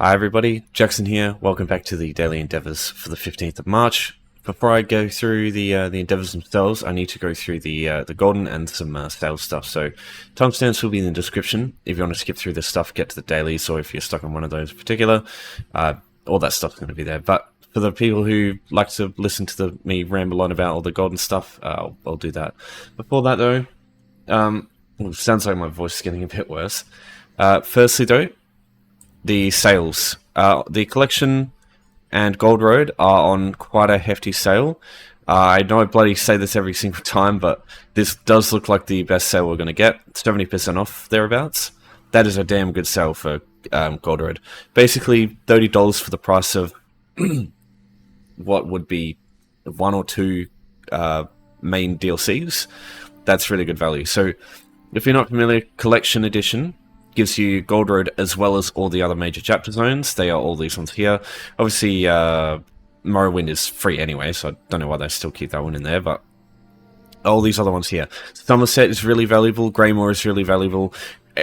Hi everybody, Jackson here. Welcome back to the daily endeavors for the 15th of March. Before I go through the endeavors themselves, I need to go through the golden and some sales stuff. So timestamps will be in the description if you want to skip through this stuff, get to the dailies, or if you're stuck on one of those in particular, all that stuff's going to be there. But for the people who like to listen to me ramble on about all the golden stuff, I'll do that. Before that though, it sounds like my voice is getting a bit worse. Firstly though, the sales. The collection and Gold Road are on quite a hefty sale. I know I bloody say this every single time, but this does look like the best sale we're going to get. 70% off thereabouts. That is a damn good sale for Gold Road. Basically, $30 for the price of what would be one or two main DLCs. That's really good value. So, if you're not familiar, Collection Edition gives you Gold Road as well as all the other major chapter zones. They are all these ones here. Obviously, Morrowind is free anyway, so I don't know why they still keep that one in there, but all these other ones here. Somerset is really valuable. Greymore is really valuable.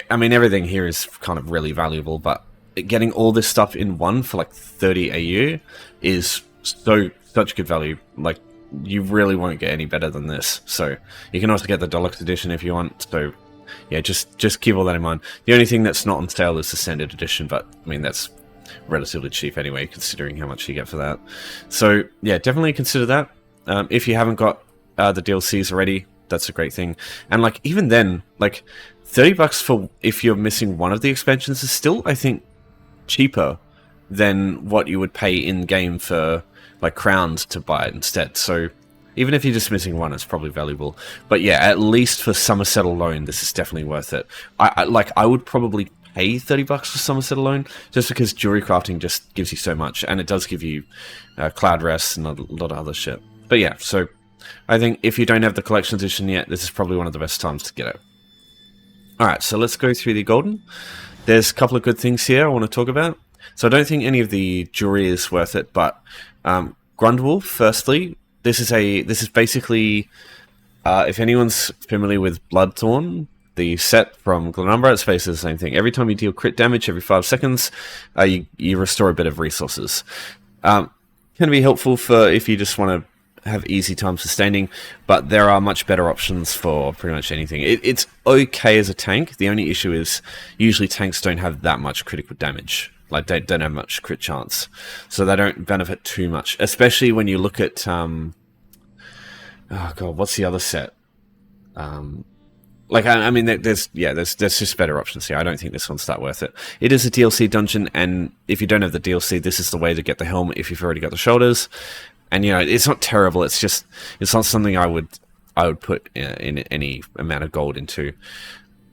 I mean, everything here is kind of really valuable, but getting all this stuff in one for like 30 AU is such good value. Like, you really won't get any better than this. So, you can also get the Deluxe Edition if you want, so yeah, just keep all that in mind. The only thing that's not on sale is the Standard Edition, but I mean, that's relatively cheap anyway, considering how much you get for that. So yeah, definitely consider that. If you haven't got the DLCs already, that's a great thing. And like, even then, like $30 for if you're missing one of the expansions is still, I think, cheaper than what you would pay in game for like crowns to buy it instead. So even if you're just missing one, it's probably valuable. But yeah, at least for Somerset alone, this is definitely worth it. I would probably pay $30 for Somerset alone, just because jewelry crafting just gives you so much, and it does give you cloud rest and a lot of other shit. But yeah, so I think if you don't have the collection edition yet, this is probably one of the best times to get it. Alright, so let's go through the golden. There's a couple of good things here I want to talk about. So I don't think any of the jewelry is worth it, but Grundwolf, firstly, this is basically, if anyone's familiar with Bloodthorn, the set from Glenumbra, it's basically the same thing. Every time you deal crit damage every 5 seconds, you restore a bit of resources. Can be helpful for if you just want to have easy time sustaining, but there are much better options for pretty much anything. It's okay as a tank. The only issue is usually tanks don't have that much critical damage. Like, they don't have much crit chance, so they don't benefit too much. Especially when you look at, oh god, what's the other set? Like, I mean, there's just better options here. I don't think this one's that worth it. It is a DLC dungeon, and if you don't have the DLC, this is the way to get the helmet if you've already got the shoulders. And you know, it's not terrible. It's just, it's not something I would put in any amount of gold into.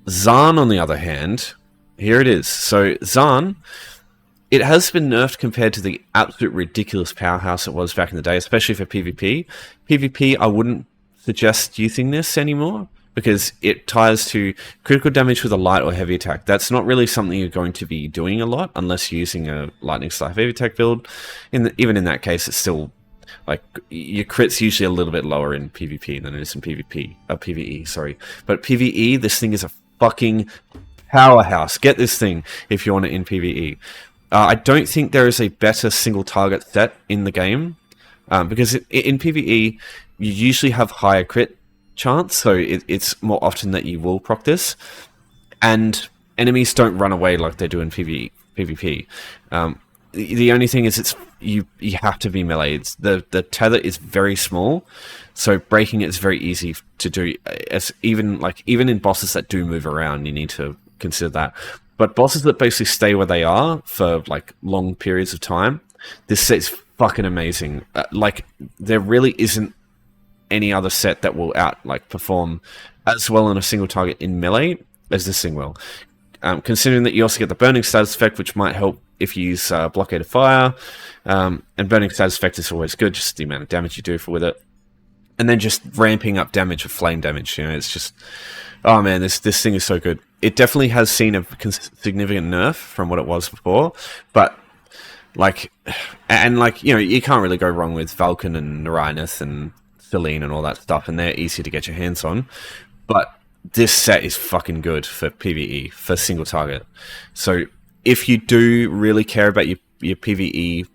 Zaan, on the other hand, here it is. So Zaan, it has been nerfed compared to the absolute ridiculous powerhouse it was back in the day, especially for PvP. PvP, I wouldn't suggest using this anymore, because it ties to critical damage with a light or heavy attack. That's not really something you're going to be doing a lot, unless you're using a lightning slash heavy attack build. Even in that case, it's still, like, your crit's usually a little bit lower in PvP than it is in PvE, sorry. But PvE, this thing is a fucking powerhouse. Get this thing if you want it in PvE. I don't think there is a better single target set in the game, because in PvE you usually have higher crit chance, so it's more often that you will proc this, and enemies don't run away like they do in PvP. The only thing is you have to be melee. The tether is very small, so breaking it is very easy to do. Even in bosses that do move around, you need to consider that. But bosses that basically stay where they are for like long periods of time, this set's fucking amazing. Like, there really isn't any other set that will perform as well on a single target in melee as this thing will. Considering that you also get the burning status effect, which might help if you use blockade of fire, and burning status effect is always good, just the amount of damage you do with it, and then just ramping up damage of flame damage. You know, it's just, oh man, this thing is so good. It definitely has seen a significant nerf from what it was before, but like, and like, you know, you can't really go wrong with Vulcan and Narayaneth and Feline and all that stuff, and they're easy to get your hands on. But this set is fucking good for PvE, for single target. So if you do really care about your PvE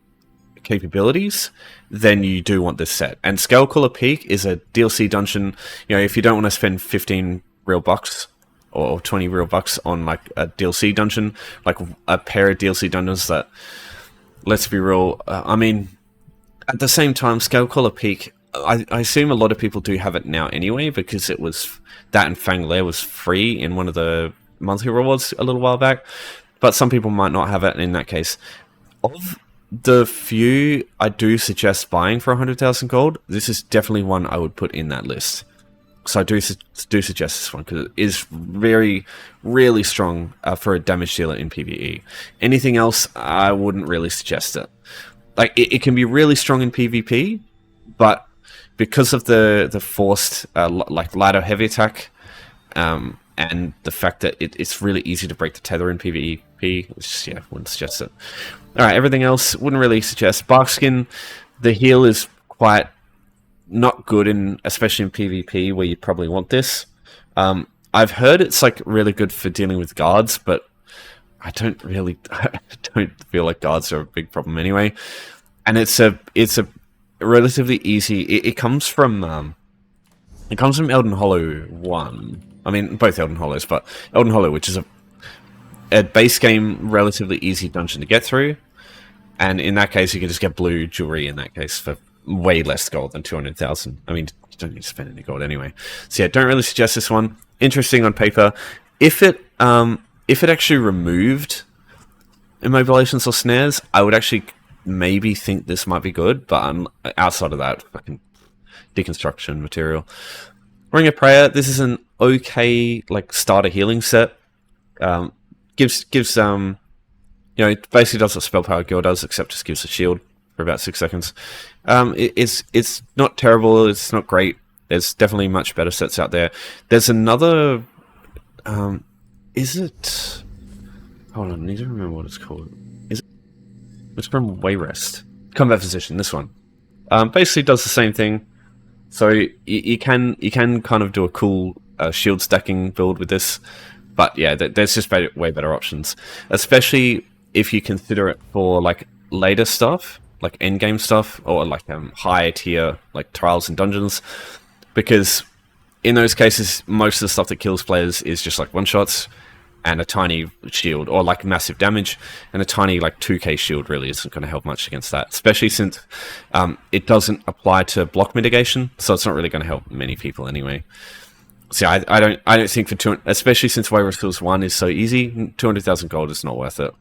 capabilities, then you do want this set. And Scalecaller Peak is a DLC dungeon. If you don't want to spend 15 real bucks or 20 real bucks on like a DLC dungeon, like a pair of DLC dungeons that, let's be real, I mean, at the same time, Scalecaller Peak, I assume a lot of people do have it now anyway, because it was, that and Fungal was free in one of the monthly rewards a little while back, but some people might not have it. In that case, of the few I do suggest buying for 100,000 gold, this is definitely one I would put in that list. So I do suggest this one, because it is really strong for a damage dealer in PvE. Anything else, I wouldn't really suggest it. Like, it can be really strong in PvP, but because of the forced like ladder heavy attack, and the fact that it's really easy to break the tether in PvP, wouldn't suggest it. Alright, everything else, wouldn't really suggest. Barkskin, the heal is quite not good, especially in PvP, where you probably want this. I've heard it's like really good for dealing with guards, but I don't feel like guards are a big problem anyway. And it's a relatively easy. It comes from Elden Hollow 1. I mean, both Elden Hollows, but Elden Hollow, which is a base game, relatively easy dungeon to get through. And in that case, you can just get blue jewelry in that case for way less gold than 200,000. I mean, you don't need to spend any gold anyway. So yeah, don't really suggest this one. Interesting on paper. If it actually removed immobilizations or snares, I would actually maybe think this might be good, but outside of that, fucking deconstruction material. Ring of Prayer, this is an okay like starter healing set. Gives it basically does what Spell Power Girl does, except just gives a shield for about 6 seconds. It's not terrible, it's not great. There's definitely much better sets out there. There's another is it, hold on, I need to remember what it's called. It's from Wayrest. Combat Physician, this one. Basically does the same thing. So you can kind of do a cool shield stacking build with this. But yeah, there's just way better options. Especially if you consider it for like later stuff, like endgame stuff, or like higher tier, like trials and dungeons. Because in those cases, most of the stuff that kills players is just like one-shots and a tiny shield, or like massive damage, and a tiny like 2k shield really isn't going to help much against that, especially since it doesn't apply to block mitigation, so it's not really going to help many people anyway. So yeah, I don't think for especially since Wayrest Hills 1 is so easy, 200,000 gold is not worth it.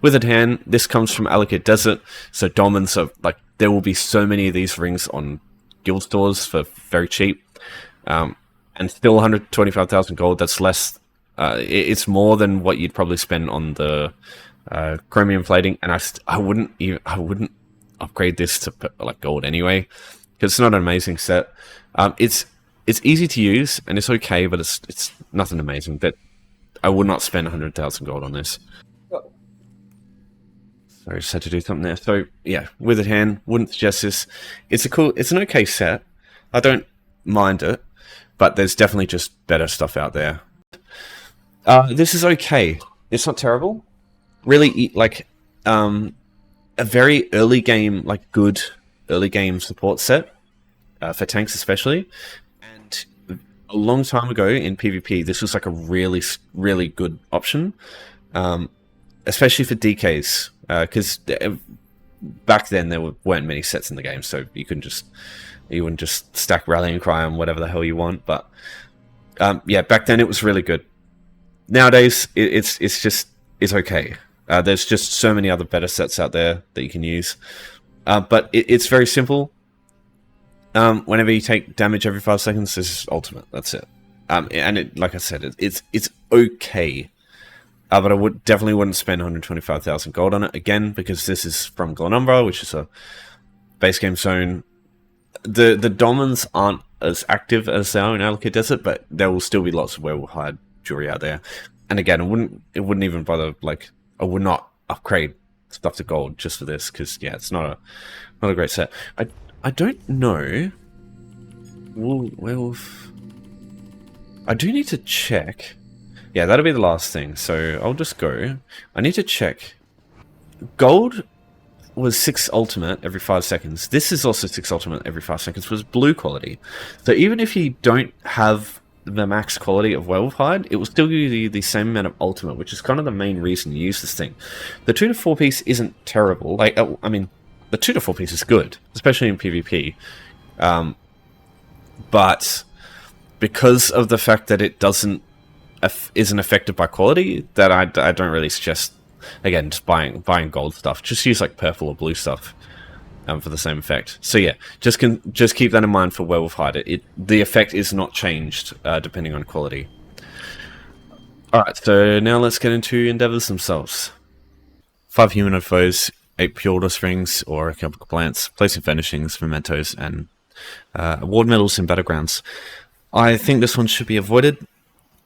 With it hand, this comes from Alchemical Desert, so Domans are like, there will be so many of these rings on guild stores for very cheap, and still 125,000 gold. That's less. It's more than what you'd probably spend on the chromium plating, and I wouldn't upgrade this to like gold anyway, because it's not an amazing set. It's easy to use and it's okay, but it's nothing amazing. That I would not spend 100,000 gold on this. Sorry, just had to do something there. So yeah, with it hand, wouldn't suggest this. It's an okay set. I don't mind it, but there's definitely just better stuff out there. This is okay. It's not terrible. Really, like a very early game, like good early game support set for tanks especially. And a long time ago in PvP, this was like a really good option, especially for DKs, because back then there weren't many sets in the game, so you wouldn't just stack Rallying Cry on whatever the hell you want. But yeah, back then it was really good. Nowadays, it's okay. There's just so many other better sets out there that you can use. But it's very simple. Whenever you take damage every 5 seconds, this is ultimate. That's it. And like I said, it's okay. But I definitely wouldn't spend 125,000 gold on it again, because this is from Glenumbra, which is a base game zone. The Domans aren't as active as they are in Alchemical Desert, but there will still be lots of werewolf hide jewelry out there. And again, it wouldn't even bother, like, I would not upgrade stuff to gold just for this, because yeah, it's not a great set. I don't know. Werewolf. I do need to check. Yeah, that'll be the last thing. So I'll just go. I need to check. Gold was 6 ultimate every 5 seconds. This is also 6 ultimate every 5 seconds, was blue quality. So even if you don't have the max quality of Werewolf Hide, it will still give you the same amount of ultimate, which is kind of the main reason you use this thing. The 2 to 4 piece isn't terrible. Like, I mean, the 2 to 4 piece is good, especially in PvP. But because of the fact that it isn't affected by quality, that I don't really suggest. Again, just buying gold stuff. Just use like purple or blue stuff for the same effect. So yeah, just keep that in mind for Werewolf Hide. The effect is not changed depending on quality. Alright, so now let's get into endeavors themselves. 5 Humanoid Foes, 8 Pure Order Springs or Alchemical Plants, placing Furnishings, Mementos, and award medals in Battlegrounds. I think this one should be avoided.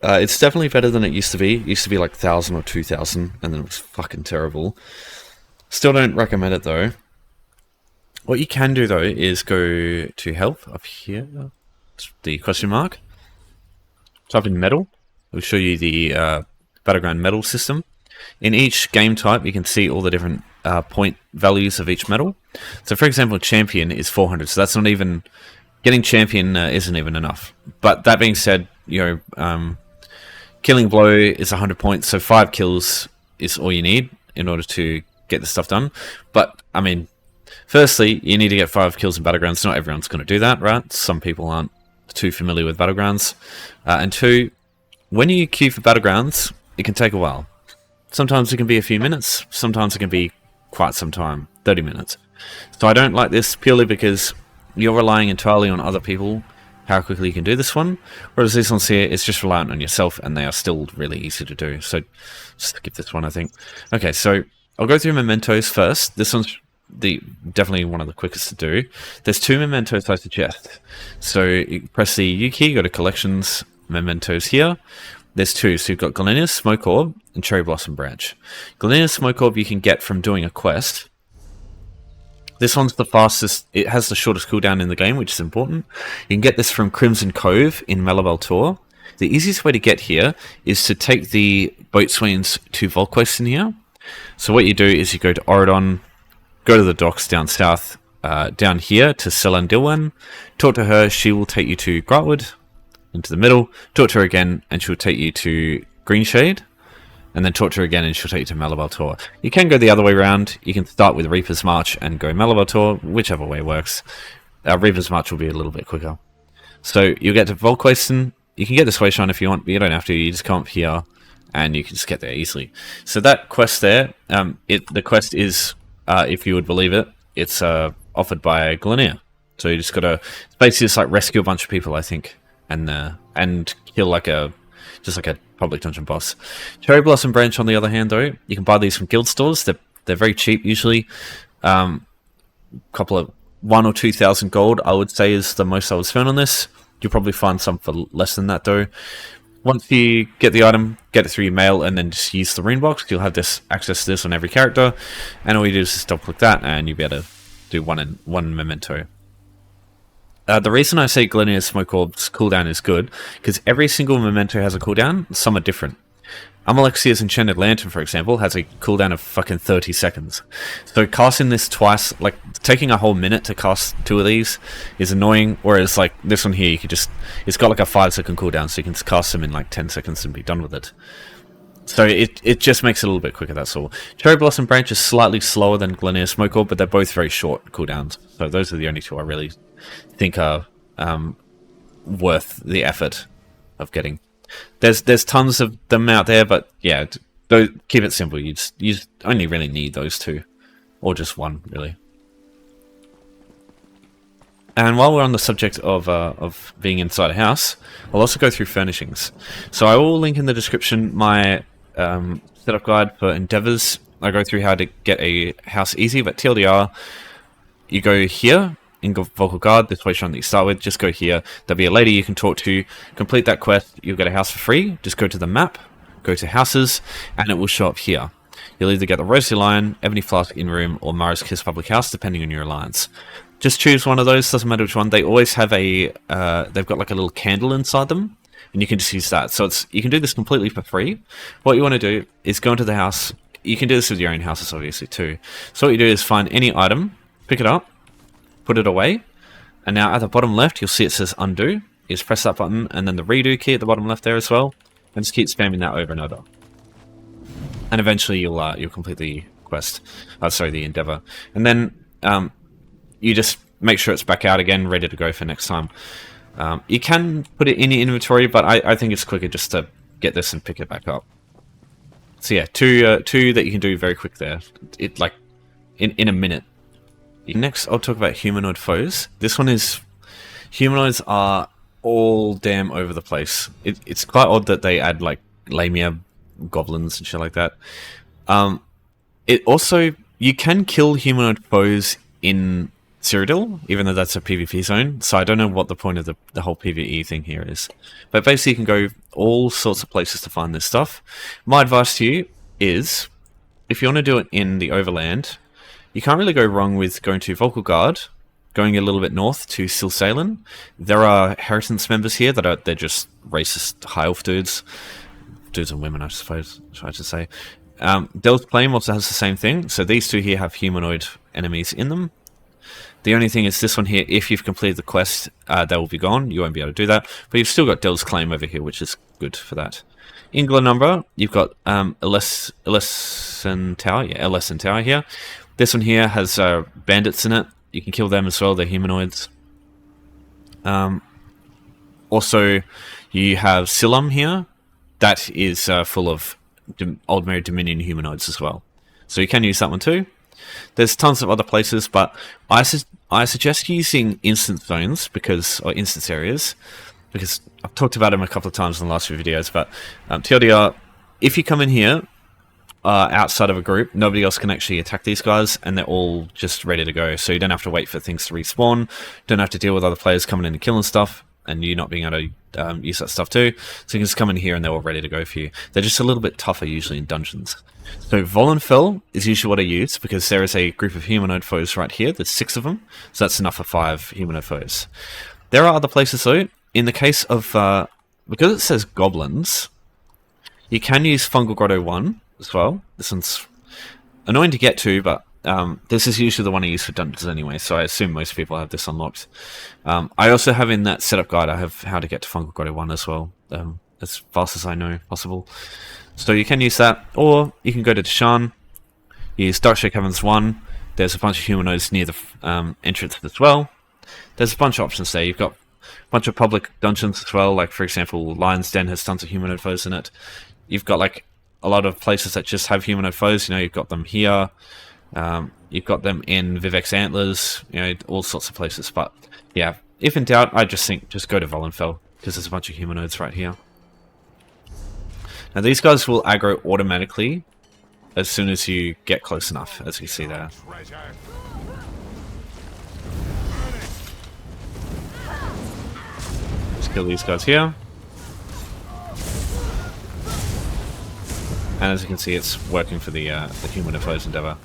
It's definitely better than it used to be. It used to be like 1,000 or 2,000, and then it was fucking terrible. Still don't recommend it though. What you can do though is go to help up here, the question mark. Type in medal. It will show you the Battleground medal system. In each game type, you can see all the different point values of each medal. So, for example, champion is 400. So that's not even getting champion isn't even enough. But that being said, you know. Killing blow is 100 points, so 5 kills is all you need in order to get this stuff done. But, I mean, firstly, you need to get 5 kills in Battlegrounds. Not everyone's going to do that, right? Some people aren't too familiar with Battlegrounds. And 2, when you queue for Battlegrounds, it can take a while. Sometimes it can be a few minutes, sometimes it can be quite some time, 30 minutes. So I don't like this purely because you're relying entirely on other people how quickly you can do this one, whereas these ones here, it's just reliant on yourself, and they are still really easy to do. So just skip this one, I think. Okay, so I'll go through Mementos first. This one's definitely one of the quickest to do. There's 2 Mementos I suggest. So you press the U key, go to Collections, Mementos here. There's 2, so you've got Galenia's Smoke Orb and Cherry Blossom Branch. Galenia's Smoke Orb you can get from doing a quest. This one's the fastest, it has the shortest cooldown in the game, which is important. You can get this from Crimson Cove in Malabel Tor. The easiest way to get here is to take the boatswains to Volquest in here. So what you do is you go to Oridon, go to the docks down south, down here to Selan Dilwan, talk to her, she will take you to Grotwood, into the middle, talk to her again, and she'll take you to Greenshade. And then talk to her again and she'll take you to Malabel Tor. You can go the other way around. You can start with Reaper's March and go Malabel Tor, whichever way works. Reaper's March will be a little bit quicker. So you'll get to Volquesten. You can get the Sway Shine if you want, but you don't have to. You just come up here and you can just get there easily. So that quest there, the quest is, if you would believe it, it's offered by Galenia. So you just got to, it's basically just like rescue a bunch of people, I think, and kill like just like a public dungeon boss. Cherry Blossom Branch, on the other hand, though, you can buy these from guild stores. They're very cheap usually. Couple of 1,000 or 2,000 gold, I would say, is the most I would spend on this. You'll probably find some for less than that, though. Once you get the item, get it through your mail, and then just use the rune box. You'll have this access to this on every character, and all you do is just double click that, and you'll be able to do one memento. The reason I say Galenia's Smoke Orb's cooldown is good, because every single memento has a cooldown, some are different. Amalexia's Enchanted Lantern, for example, has a cooldown of fucking 30 seconds. So casting this twice, like taking a whole minute to cast 2 of these is annoying, whereas like this one here, you could just, it's got like a 5-second cooldown, so you can cast them in like 10 seconds and be done with it. So it just makes it a little bit quicker, that's all. Cherry Blossom Branch is slightly slower than Galenia's Smoke Orb, but they're both very short cooldowns. So those are the only 2 I really think are worth the effort of getting. There's tons of them out there, but yeah, keep it simple. You just only really need those 2, or just 1 really. And while we're on the subject of being inside a house, I'll also go through furnishings. So I will link in the description my setup guide for endeavors. I go through how to get a house easy, but TLDR, you go here in Vocal Guard, this way shrine that you start with, just go here. There'll be a lady you can talk to, complete that quest, you'll get a house for free. Just go to the map, go to houses, and it will show up here. You'll either get the Rosy Lion, Ebony Flask Inn Room, or Mara's Kiss Public House, depending on your alliance. Just choose one of those, doesn't matter which one. They always have they've got like a little candle inside them. and you can just use that. So you can do this completely for free. What you want to do is go into the house. You can do this with your own houses, obviously, too. So what you do is find any item, pick it up, put it away, and now at the bottom left, you'll see it says undo. You just press that button, and then the redo key at the bottom left there as well, and just keep spamming that over and over. And eventually you'll complete the quest. Sorry, the endeavor. And then you just make sure it's back out again, ready to go for next time. You can put it in your inventory, but I think it's quicker just to get this and pick it back up. So yeah, two that you can do very quick there. It like in a minute. Next, I'll talk about Humanoid Foes. This one is humanoids are all damn over the place. It's quite odd that they add like Lamia goblins and shit like that. It also, you can kill humanoid foes in Cyrodiil, even though that's a PvP zone. So I don't know what the point of the whole PvE thing here is. But basically you can go all sorts of places to find this stuff. My advice to you is, if you want to do it in the overland, you can't really go wrong with going to Volkagard, going a little bit north to Silsalen. There are Inheritance members here that they're just racist high elf dudes. Dudes and women, I suppose, I should say. Del's Claim also has the same thing. So these two here have humanoid enemies in them. The only thing is this one here, if you've completed the quest, they will be gone. You won't be able to do that. But you've still got Del's Claim over here, which is good for that. Ingler number, you've got Elesen Tower. Yeah, Elesen Tower here. This one here has bandits in it. You can kill them as well. They're humanoids. Also, you have Silum here. That is full of Old Mary Dominion humanoids as well. So you can use that one too. There's tons of other places, but I suggest using instance zones or instance areas, because I've talked about them a couple of times in the last few videos. But TLDR, if you come in here outside of a group, nobody else can actually attack these guys, and they're all just ready to go. So you don't have to wait for things to respawn. Don't have to deal with other players coming in and killing stuff, and you not being able to use that stuff too. So you can just come in here and they're all ready to go for you. They're just a little bit tougher usually in dungeons. So Vollenfell is usually what I use, because there is a group of humanoid foes right here. There's 6 of them, so that's enough for 5 humanoid foes. There are other places though. In the case of, because it says goblins, you can use Fungal Grotto 1 as well. This one's annoying to get to, but this is usually the one I use for dungeons anyway, so I assume most people have this unlocked. I also have in that setup guide, I have how to get to Fungal Grotto 1 as well, as fast as I know possible. So you can use that, or you can go to Deshan, use Darkshade Caverns 1, there's a bunch of humanoids near the entrance as well. There's a bunch of options there. You've got a bunch of public dungeons as well, like for example, Lion's Den has tons of humanoid foes in it. You've got like a lot of places that just have humanoid foes, you know, you've got them here. You've got them in Vivek's Antlers, you know, all sorts of places. But yeah, if in doubt, I just think just go to Vollenfell, because there's a bunch of humanoids right here. Now these guys will aggro automatically as soon as you get close enough, as you see there. Just kill these guys here. And as you can see, it's working for the Humanoid Foes endeavor.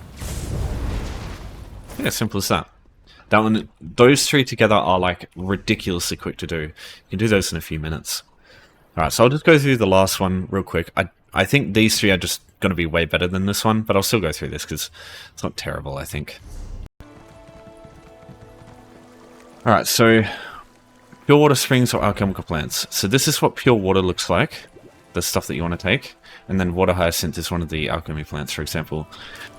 Yeah, simple as that. That one, those 3 together are like ridiculously quick to do. You can do those in a few minutes. Alright, so I'll just go through the last one real quick. I think these 3 are just going to be way better than this one, but I'll still go through this because it's not terrible, I think. Alright, so pure water springs or alchemical plants. So this is what pure water looks like, the stuff that you want to take. And then water hyacinth is one of the alchemy plants, for example.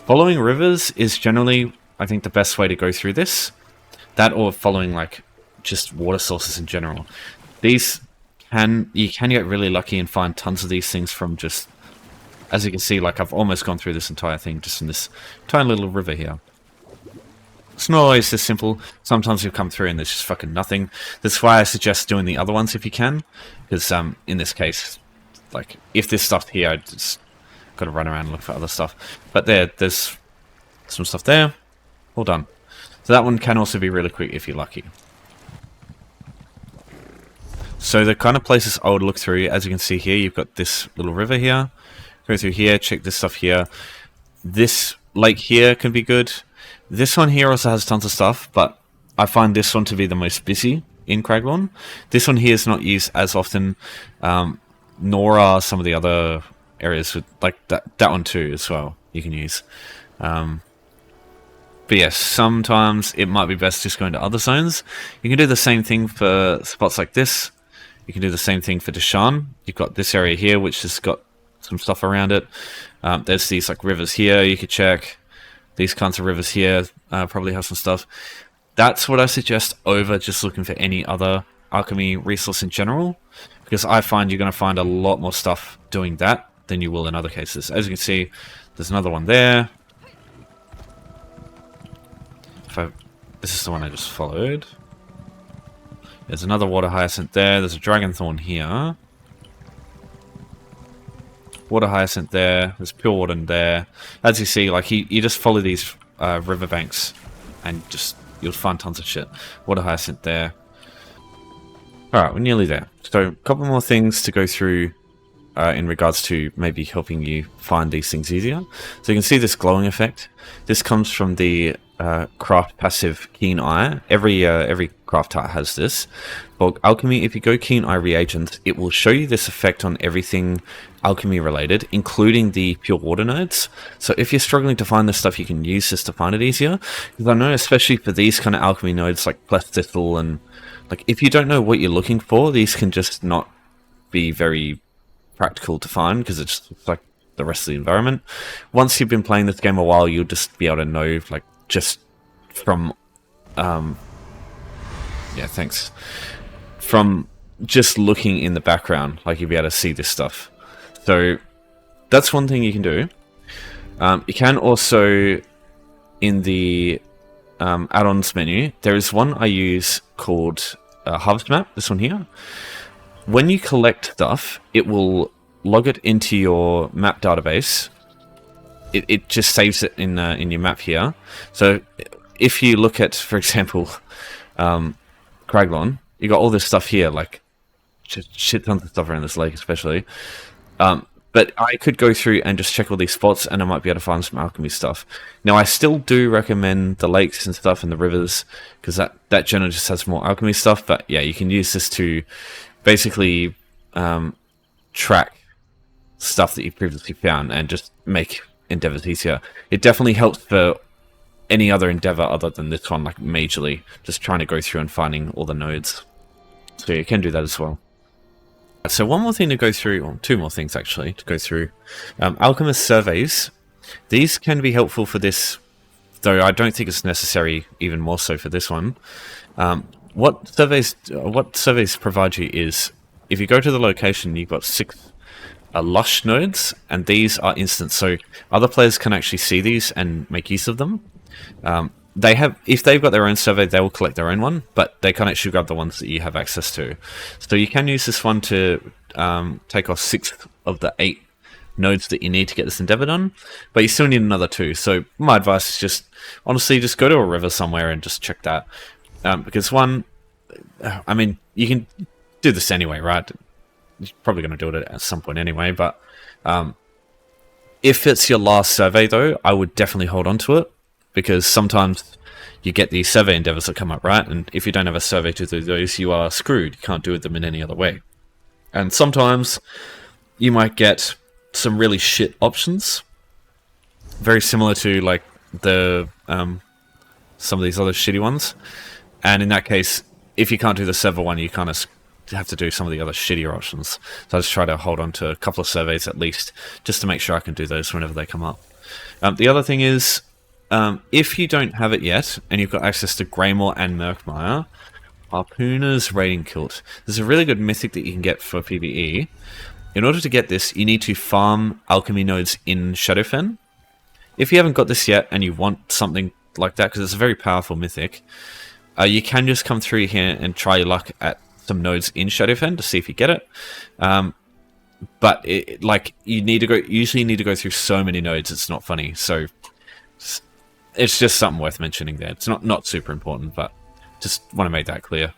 Following rivers is generally, I think, the best way to go through this. That, or following like just water sources in general. You can get really lucky and find tons of these things from just, as you can see, like I've almost gone through this entire thing just in this tiny little river here. It's not always this simple. Sometimes you'll come through and there's just fucking nothing. That's why I suggest doing the other ones if you can, because in this case, like if there's stuff here, I just got to run around and look for other stuff. But there's some stuff there. All done. So that one can also be really quick if you're lucky. So the kind of places I would look through, as you can see here, you've got this little river here. Go through here, check this stuff here. This lake here can be good. This one here also has tons of stuff, but I find this one to be the most busy. in Craglorn. This one here is not used as often, nor are some of the other areas with like that one too as well. You can use. But yes, sometimes it might be best just going to other zones. You can do the same thing for spots like this. You can do the same thing for Deshaan. You've got this area here, which has got some stuff around it. There's these like rivers here you could check. These kinds of rivers here probably have some stuff. That's what I suggest over just looking for any other alchemy resource in general, because I find you're going to find a lot more stuff doing that than you will in other cases. As you can see, there's another one there. This is the one I just followed. There's another water hyacinth there. There's a dragon thorn here. Water hyacinth there. There's pure water in there. As you see, like you just follow these riverbanks, and just you'll find tons of shit. Water hyacinth there. All right, we're nearly there. So a couple more things to go through in regards to maybe helping you find these things easier. So you can see this glowing effect. This comes from the craft passive Keen Eye. Every craft type has this. For alchemy, if you go Keen Eye reagents, it will show you this effect on everything alchemy related, including the pure water nodes. So if you're struggling to find this stuff, you can use this to find it easier. Because I know, especially for these kind of alchemy nodes like Plethithal, and like if you don't know what you're looking for, these can just not be very practical to find because it's just like the rest of the environment. Once you've been playing this game a while, you'll just be able to know, like, just from yeah, thanks, from just looking in the background, like you'll be able to see this stuff. So that's one thing you can do. You can also, in the add-ons menu, there is one I use called HarvestMap, this one here. When you collect stuff, it will log it into your map database. It just saves it in your map here. So if you look at, for example, Craglorn, you got all this stuff here, like shit tons of stuff around this lake especially. But I could go through and just check all these spots, and I might be able to find some alchemy stuff. Now, I still do recommend the lakes and stuff and the rivers, because that generally just has more alchemy stuff. But yeah, you can use this to basically track stuff that you previously found and just make endeavors easier. It definitely helps for any other endeavor other than this one, like majorly, just trying to go through and finding all the nodes. So you can do that as well. So one more thing to go through, or two more things actually to go through. Alchemist surveys. These can be helpful for this, though I don't think it's necessary even more so for this one. What surveys provide you is, if you go to the location, you've got 6 lush nodes, and these are instant, so other players can actually see these and make use of them. If they've got their own survey, they will collect their own one, but they can't actually grab the ones that you have access to. So you can use this one to take off 6 of the 8 nodes that you need to get this endeavor done, but you still need another 2. So my advice is just, honestly, just go to a river somewhere and just check that. Because one, I mean, you can do this anyway, right? You're probably going to do it at some point anyway, but if it's your last survey, though, I would definitely hold on to it, because sometimes you get these survey endeavors that come up, right? And if you don't have a survey to do those, you are screwed. You can't do them in any other way. And sometimes you might get some really shit options, very similar to like the some of these other shitty ones. And in that case, if you can't do the server one, you kind of have to do some of the other shittier options. So I just try to hold on to a couple of surveys at least, just to make sure I can do those whenever they come up. The other thing is, if you don't have it yet, and you've got access to Greymore and Murkmire, Harpooner's Raiding Kilt. There's a really good mythic that you can get for PvE. In order to get this, you need to farm alchemy nodes in Shadowfen. If you haven't got this yet, and you want something like that, because it's a very powerful mythic, you can just come through here and try your luck at some nodes in Shadowfen to see if you get it. But you need to usually need to go through so many nodes, it's not funny. So it's just something worth mentioning there. It's not super important, but just want to make that clear.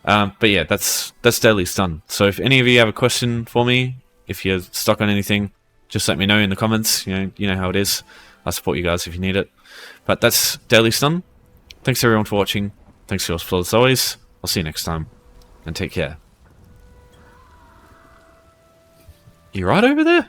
But yeah, that's Daily's done. So if any of you have a question for me, if you're stuck on anything, just let me know in the comments. You know how it is. I support you guys if you need it. But that's Daily's done. Thanks everyone for watching. Thanks for your support as always. I'll see you next time, and take care. You right over there?